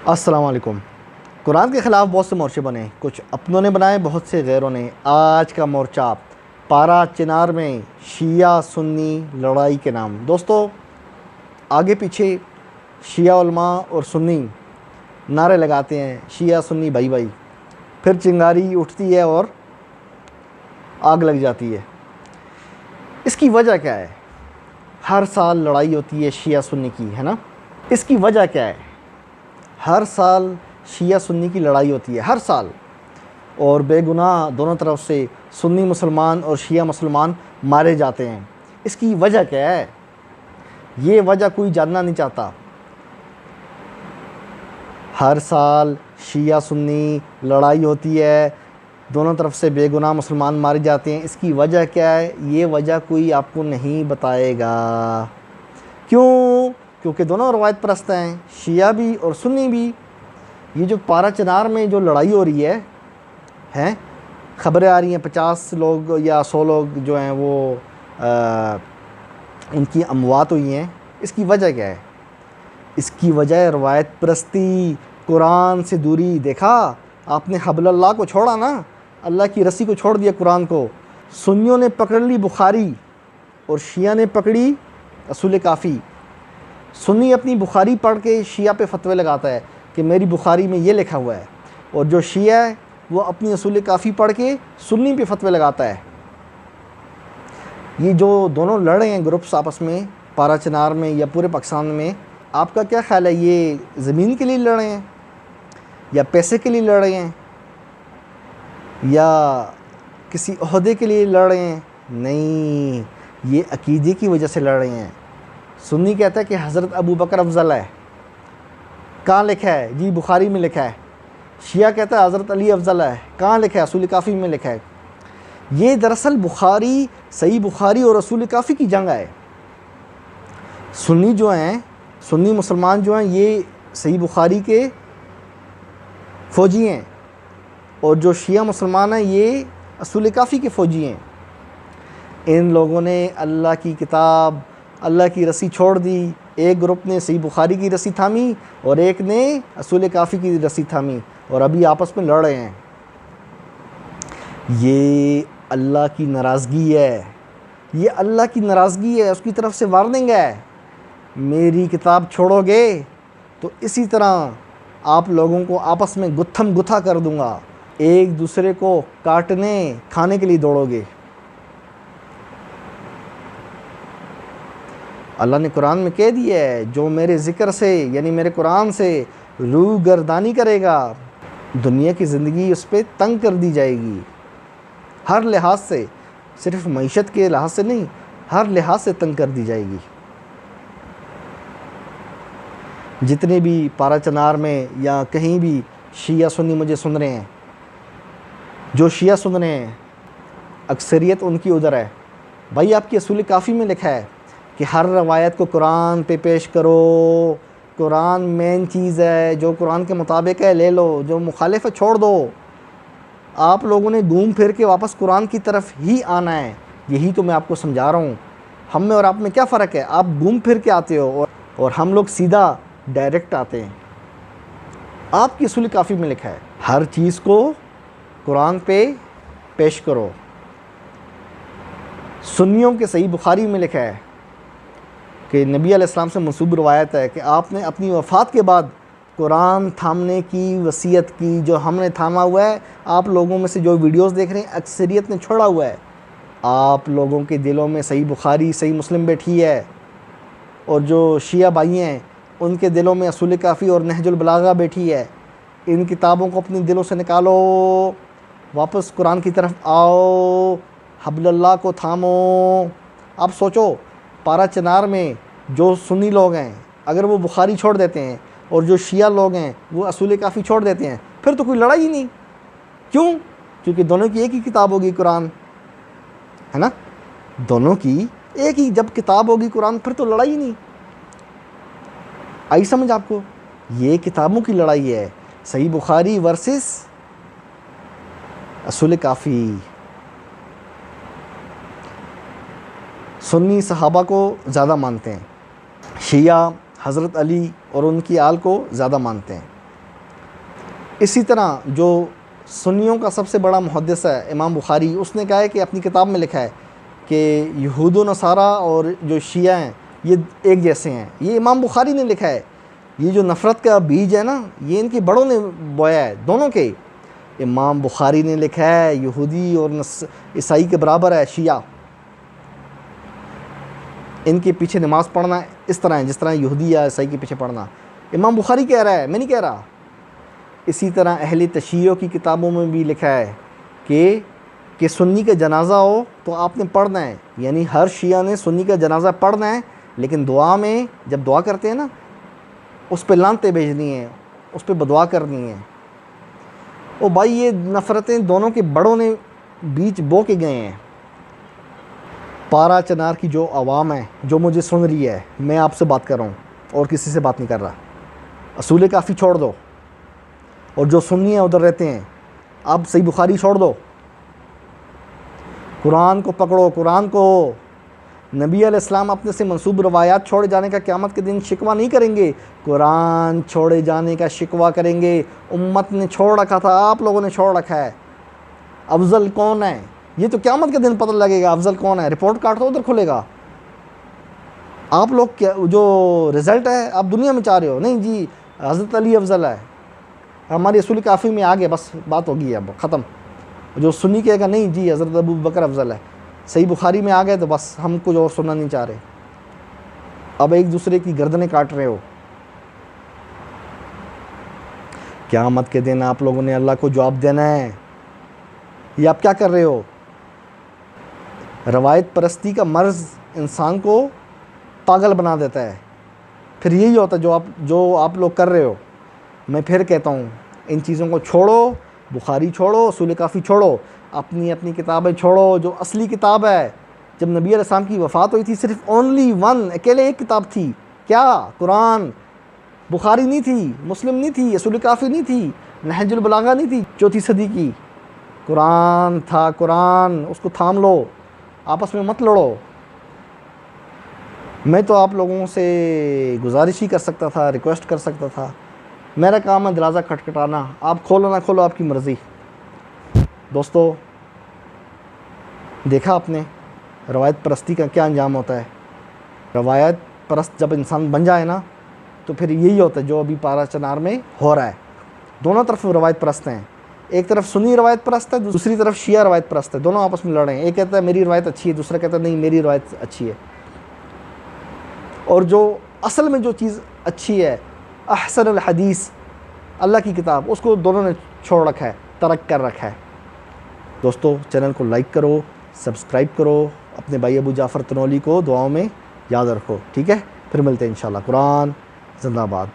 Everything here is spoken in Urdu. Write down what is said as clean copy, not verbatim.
السلام علیکم۔ قرآن کے خلاف بہت سے مورچے بنے، کچھ اپنوں نے بنائے، بہت سے غیروں نے۔ آج کا مورچہ پارا چنار میں شیعہ سنی لڑائی کے نام۔ دوستو، آگے پیچھے شیعہ علماء اور سنی نعرے لگاتے ہیں، شیعہ سنی بھائی بھائی، پھر چنگاری اٹھتی ہے اور آگ لگ جاتی ہے۔ اس کی وجہ کیا ہے؟ ہر سال لڑائی ہوتی ہے شیعہ سنی کی، ہے نا؟ اس کی وجہ کیا ہے؟ ہر سال شیعہ سنی کی لڑائی ہوتی ہے، ہر سال، اور بے گناہ دونوں طرف سے سنی مسلمان اور شیعہ مسلمان مارے جاتے ہیں۔ اس کی وجہ کیا ہے؟ یہ وجہ کوئی جاننا نہیں چاہتا۔ ہر سال شیعہ سنی لڑائی ہوتی ہے، دونوں طرف سے بے گناہ مسلمان مارے جاتے ہیں۔ اس کی وجہ کیا ہے؟ یہ وجہ کوئی آپ کو نہیں بتائے گا۔ کیوں؟ کیونکہ دونوں روایت پرست ہیں، شیعہ بھی اور سنی بھی۔ یہ جو پارا چنار میں جو لڑائی ہو رہی ہے، خبریں آ رہی ہیں 50 لوگ یا 100 لوگ جو ہیں وہ ان کی اموات ہوئی ہیں۔ اس کی وجہ کیا ہے؟ اس کی وجہ ہے روایت پرستی، قرآن سے دوری۔ دیکھا آپ نے حبل اللہ کو چھوڑا نا، اللہ کی رسی کو چھوڑ دیا قرآن کو۔ سنیوں نے پکڑ لی بخاری اور شیعہ نے پکڑی اصول کافی۔ سنی اپنی بخاری پڑھ کے شیعہ پہ فتوے لگاتا ہے کہ میری بخاری میں یہ لکھا ہوا ہے، اور جو شیعہ ہے وہ اپنی اصول کافی پڑھ کے سنی پہ فتوے لگاتا ہے۔ یہ جو دونوں لڑ رہے ہیں گروپس آپس میں پارا چنار میں یا پورے پاکستان میں، آپ کا کیا خیال ہے؟ یہ زمین کے لیے لڑ رہے ہیں یا پیسے کے لیے لڑ رہے ہیں یا کسی عہدے کے لیے لڑ رہے ہیں؟ نہیں، یہ عقیدے کی وجہ سے لڑ رہے ہیں۔ سنی کہتا ہے کہ حضرت ابو بکر افضل ہے، کہاں لکھا ہے؟ جی بخاری میں لکھا ہے۔ شیعہ کہتا ہے حضرت علی افضل ہے، کہاں لکھا ہے؟ اصول کافی میں لکھا ہے۔ یہ دراصل بخاری، صحیح بخاری اور اصول کافی کی جنگ ہے۔ سنی جو ہیں، سنی مسلمان جو ہیں، یہ صحیح بخاری کے فوجی ہیں، اور جو شیعہ مسلمان ہیں یہ اصول کافی کے فوجی ہیں۔ ان لوگوں نے اللہ کی کتاب، اللہ کی رسی چھوڑ دی۔ ایک گروپ نے صحیح بخاری کی رسی تھامی اور ایک نے اصول کافی کی رسی تھامی، اور ابھی آپس میں لڑ رہے ہیں۔ یہ اللہ کی ناراضگی ہے، یہ اللہ کی ناراضگی ہے، اس کی طرف سے وارننگ ہے۔ میری کتاب چھوڑو گے تو اسی طرح آپ لوگوں کو آپس میں گتھم گتھا کر دوں گا، ایک دوسرے کو کاٹنے کھانے کے لیے دوڑو گے۔ اللہ نے قرآن میں کہہ دیا ہے، جو میرے ذکر سے یعنی میرے قرآن سے روح گردانی کرے گا، دنیا کی زندگی اس پہ تنگ کر دی جائے گی، ہر لحاظ سے، صرف معیشت کے لحاظ سے نہیں، ہر لحاظ سے تنگ کر دی جائے گی۔ جتنے بھی پارا چنار میں یا کہیں بھی شیعہ سنی مجھے سن رہے ہیں، جو شیعہ سن رہے ہیں اکثریت ان کی ادھر ہے۔ بھائی آپ کی اصول کافی میں لکھا ہے کہ ہر روایت کو قرآن پہ پیش کرو، قرآن مین چیز ہے، جو قرآن کے مطابق ہے لے لو، جو مخالف ہے چھوڑ دو۔ آپ لوگوں نے گھوم پھر کے واپس قرآن کی طرف ہی آنا ہے، یہی تو میں آپ کو سمجھا رہا ہوں۔ ہم میں اور آپ میں کیا فرق ہے؟ آپ گھوم پھر کے آتے ہو اور ہم لوگ سیدھا ڈائریکٹ آتے ہیں۔ آپ کی اصول کافی میں لکھا ہے ہر چیز کو قرآن پہ پیش کرو۔ سنیوں کے صحیح بخاری میں لکھا ہے کہ نبی علیہ السلام سے منسوب روایت ہے کہ آپ نے اپنی وفات کے بعد قرآن تھامنے کی وصیت کی، جو ہم نے تھاما ہوا ہے۔ آپ لوگوں میں سے جو ویڈیوز دیکھ رہے ہیں اکثریت نے چھوڑا ہوا ہے۔ آپ لوگوں کے دلوں میں صحیح بخاری، صحیح مسلم بیٹھی ہے، اور جو شیعہ بھائی ہیں ان کے دلوں میں اصول کافی اور نہج البلاغہ بیٹھی ہے۔ ان کتابوں کو اپنے دلوں سے نکالو، واپس قرآن کی طرف آؤ، حبل اللہ کو تھامو۔ آپ سوچو، پارا چنار میں جو سنی لوگ ہیں اگر وہ بخاری چھوڑ دیتے ہیں اور جو شیعہ لوگ ہیں وہ اصول کافی چھوڑ دیتے ہیں، پھر تو کوئی لڑائی ہی نہیں۔ کیوں؟ کیونکہ دونوں کی ایک ہی کتاب ہوگی قرآن، ہے نا؟ دونوں کی ایک ہی جب کتاب ہوگی قرآن، پھر تو لڑائی ہی نہیں۔ آئی سمجھ آپ کو؟ یہ کتابوں کی لڑائی ہے، صحیح بخاری ورسس اصول کافی۔ سنی صحابہ کو زیادہ مانتے ہیں، شیعہ حضرت علی اور ان کی آل کو زیادہ مانتے ہیں۔ اسی طرح جو سنیوں کا سب سے بڑا محدث ہے امام بخاری، اس نے کہا ہے کہ اپنی کتاب میں لکھا ہے کہ یہود و نصارہ اور جو شیعہ ہیں یہ ایک جیسے ہیں. یہ امام بخاری نے لکھا ہے. یہ جو نفرت کا بیج ہے نا، یہ ان کے بڑوں نے بویا ہے، دونوں کے. امام بخاری نے لکھا ہے یہودی اور عیسائی کے برابر ہے شیعہ. ان کے پیچھے نماز پڑھنا اس طرح ہے جس طرح یہودی یا عیسائی کے پیچھے پڑھنا. امام بخاری کہہ رہا ہے، میں نہیں کہہ رہا. اسی طرح اہل تشیع کی کتابوں میں بھی لکھا ہے کہ سنی کا جنازہ ہو تو آپ نے پڑھنا ہے. یعنی ہر شیعہ نے سنی کا جنازہ پڑھنا ہے، لیکن دعا میں جب دعا کرتے ہیں نا، اس پہ لعنتیں بھیجنی ہیں، اس پہ بدعا کرنی ہے. او بھائی، یہ نفرتیں دونوں کے بڑوں نے بیچ بو کے گئے ہیں. پارا چنار کی جو عوام ہے جو مجھے سن رہی ہے، میں آپ سے بات کر رہا ہوں اور کسی سے بات نہیں کر رہا. اصول کافی چھوڑ دو، اور جو سنی ہیں ادھر رہتے ہیں، اب صحیح بخاری چھوڑ دو، قرآن کو پکڑو. قرآن کو نبی علیہ السلام اپنے سے منسوب روایات چھوڑے جانے کا قیامت کے دن شکوہ نہیں کریں گے، قرآن چھوڑے جانے کا شکوہ کریں گے. امت نے چھوڑ رکھا تھا، آپ لوگوں نے چھوڑ رکھا ہے. افضل کون ہے یہ تو قیامت کے دن پتہ لگے گا. افضل کون ہے، رپورٹ کارڈ تو ادھر کھلے گا. آپ لوگ جو رزلٹ ہے آپ دنیا میں چاہ رہے ہو، نہیں جی حضرت علی افضل ہے، ہماری اصول کافی میں آگے بس بات ہوگی، اب ختم. جو سنی کہے گا نہیں جی حضرت ابو بکر افضل ہے، صحیح بخاری میں آ گئے تو بس ہم کچھ اور سننا نہیں چاہ رہے. اب ایک دوسرے کی گردنیں کاٹ رہے ہو. قیامت کے دن آپ لوگوں نے اللہ کو جواب دینا ہے. یہ آپ کیا کر رہے ہو؟ روایت پرستی کا مرض انسان کو پاگل بنا دیتا ہے. پھر یہی ہوتا ہے جو آپ لوگ کر رہے ہو. میں پھر کہتا ہوں، ان چیزوں کو چھوڑو. بخاری چھوڑو، اصول کافی چھوڑو، اپنی کتابیں چھوڑو. جو اصلی کتاب ہے، جب نبی علیہ السلام کی وفات ہوئی تھی صرف اونلی ون، اکیلے ایک کتاب تھی. کیا؟ قرآن. بخاری نہیں تھی، مسلم نہیں تھی، اصول کافی نہیں تھی، نہج البلاغہ نہیں تھی 4 صدی کی. قرآن تھا. قرآن، اس کو تھام لو، آپس میں مت لڑو. میں تو آپ لوگوں سے گزارش ہی کر سکتا تھا، ریکویسٹ کر سکتا تھا. میرا کام ہے دروازہ کھٹکھٹانا، آپ کھولو نہ کھولو آپ کی مرضی. دوستو، دیکھا آپ نے روایت پرستی کا کیا انجام ہوتا ہے. روایت پرست جب انسان بن جائے نا تو پھر یہی ہوتا ہے جو ابھی پارا چنار میں ہو رہا ہے. دونوں طرف روایت پرست ہیں. ایک طرف سنی روایت پرست ہے، دوسری طرف شیعہ روایت پرست ہے. دونوں آپس میں لڑ رہے ہیں. ایک کہتا ہے میری روایت اچھی ہے، دوسرا کہتا ہے نہیں میری روایت اچھی ہے. اور جو اصل میں جو چیز اچھی ہے، احسن الحدیث، اللہ کی کتاب، اس کو دونوں نے چھوڑ رکھا ہے، ترک کر رکھا ہے. دوستو، چینل کو لائک کرو، سبسکرائب کرو، اپنے بھائی ابو جعفر تنولی کو دعاؤں میں یاد رکھو. ٹھیک ہے، پھر ملتے ہیں انشاءاللہ. قرآن زندہ باد.